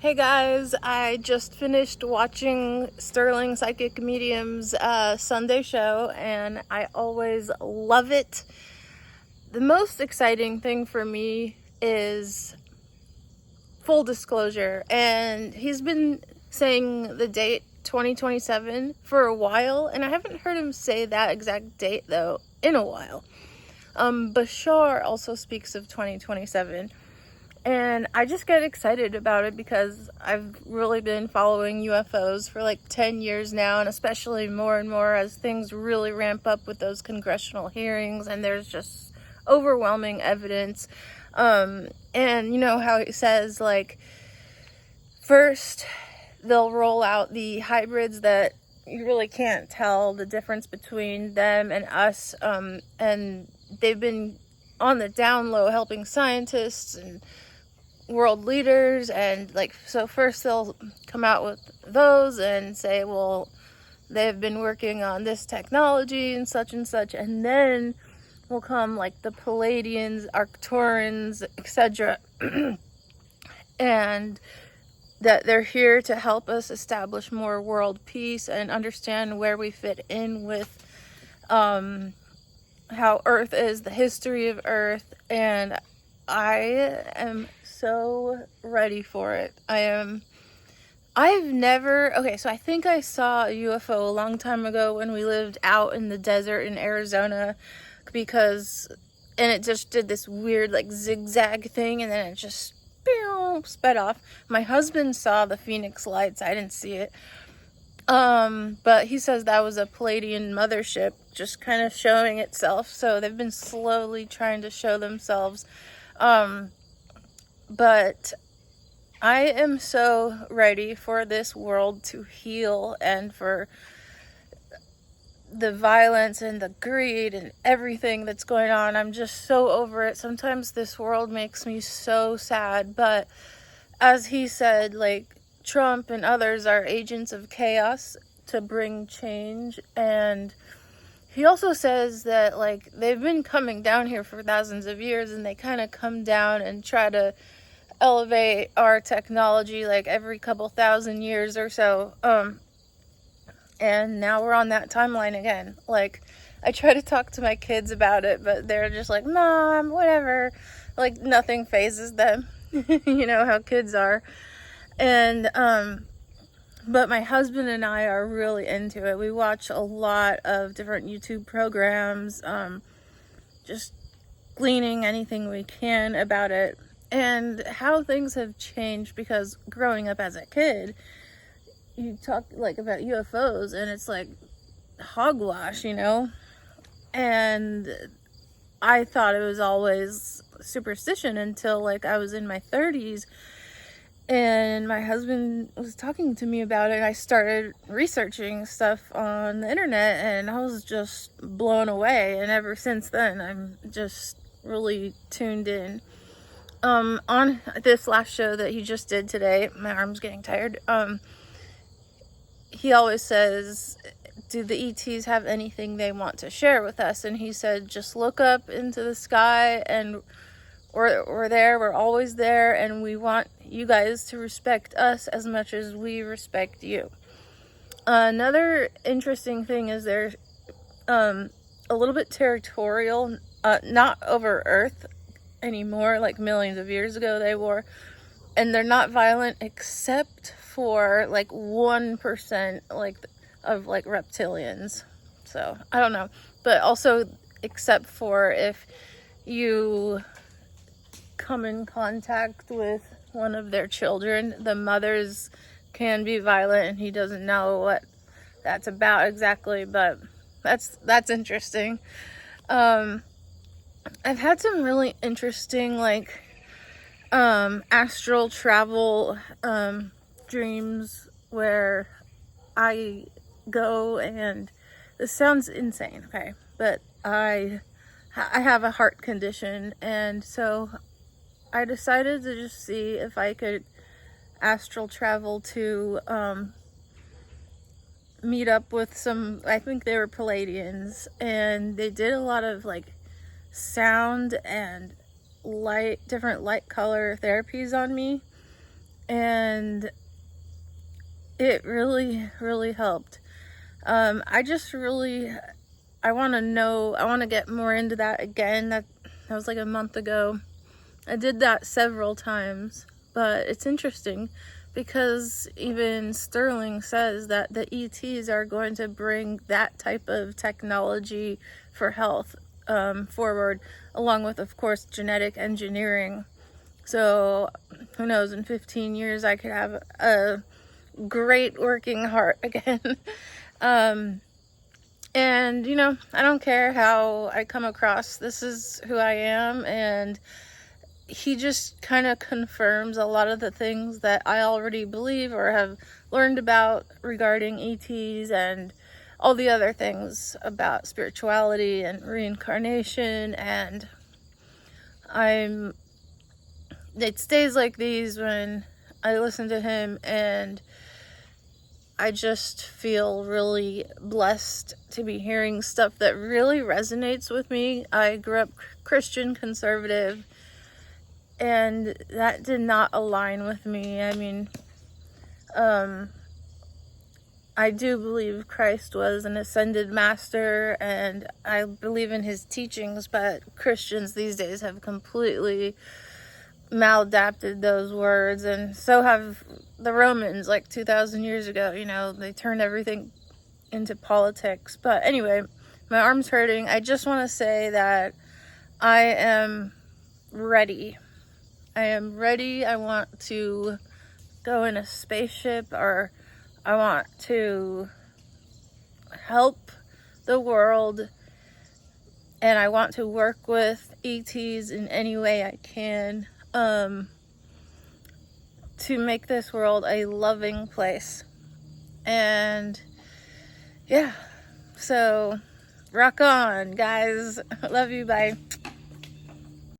Hey guys, I just finished watching Sterling Psychic Medium's Sunday show, and I always love it. The most exciting thing for me is full disclosure, and he's been saying the date 2027 for a while, and I haven't heard him say that exact date though in a while. Bashar also speaks of 2027. And I just get excited about it because I've really been following UFOs for like 10 years now, and especially more and more as things really ramp up with those congressional hearings and there's just overwhelming evidence. And you know how he says, like, first they'll roll out the hybrids that you really can't tell the difference between them and us, and they've been on the down low helping scientists and world leaders, and like, so first they'll come out with those and say, well, they've been working on this technology and such, and then will come like the Palladians, Arcturans, etc. and that they're here to help us establish more world peace and understand where we fit in with how Earth is, the history of Earth, and I am so ready for it. I've never, okay, so I think I saw a UFO a long time ago when we lived out in the desert in Arizona, and it just did this weird like zigzag thing, and then it just sped off. My husband saw the Phoenix lights. I didn't see it. But he says that was a Palladian mothership just kind of showing itself. So they've been slowly trying to show themselves. But I am so ready for this world to heal and for the violence and the greed and everything that's going on. I'm just so over it. Sometimes this world makes me so sad, but as he said, like, Trump and others are agents of chaos to bring change. And he also says that, like, they've been coming down here for thousands of years, and they kind of come down and try to elevate our technology like every couple thousand years or so. And now we're on that timeline again. Like, I try to talk to my kids about it, but they're just like, Mom, whatever. Like, nothing phases them. You know how kids are. And but my husband and I are really into it. We watch a lot of different YouTube programs, just gleaning anything we can about it and how things have changed, because growing up as a kid, you talk like about UFOs and it's like hogwash, you know? And I thought it was always superstition until like I was in my 30s, and my husband was talking to me about it, and I started researching stuff on the internet, and I was just blown away. And ever since then, I'm just really tuned in. On this last show that he just did today, my arm's getting tired. He always says, do the ETs have anything they want to share with us? And he said, just look up into the sky, and we're there, we're always there, and we want you guys to respect us as much as we respect you. Another interesting thing is they're a little bit territorial, not over Earth anymore, like millions of years ago they were, and they're not violent except for like 1% like of like reptilians. So I don't know, but also except for if you come in contact with one of their children, the mothers can be violent, and he doesn't know what that's about exactly, but that's interesting. I've had some really interesting like astral travel dreams where I go, and this sounds insane, okay, but I have a heart condition, and so I decided to just see if I could astral travel to meet up with some, I think they were Palladians, and they did a lot of like sound and light, different light color therapies on me. and it really, really helped. I just really, I want to get more into that again. That was like a month ago. I did that several times, but it's interesting because even Sterling says that the ETs are going to bring that type of technology for health forward, along with, of course, genetic engineering. So who knows, in 15 years I could have a great working heart again. And you know, I don't care how I come across, this is who I am, and he just kind of confirms a lot of the things that I already believe or have learned about regarding ETs and all the other things about spirituality and reincarnation. And it's days like these when I listen to him and I just feel really blessed to be hearing stuff that really resonates with me. I grew up Christian conservative, and that did not align with me. I mean, I do believe Christ was an ascended master, and I believe in his teachings, but Christians these days have completely maladapted those words, and so have the Romans like 2,000 years ago. You know, they turned everything into politics. But anyway, my arm's hurting. I just want to say that I am ready. I am ready. I want to go in a spaceship, or I want to help the world, and I want to work with ETs in any way I can, to make this world a loving place. And yeah, so rock on, guys. Love you. Bye.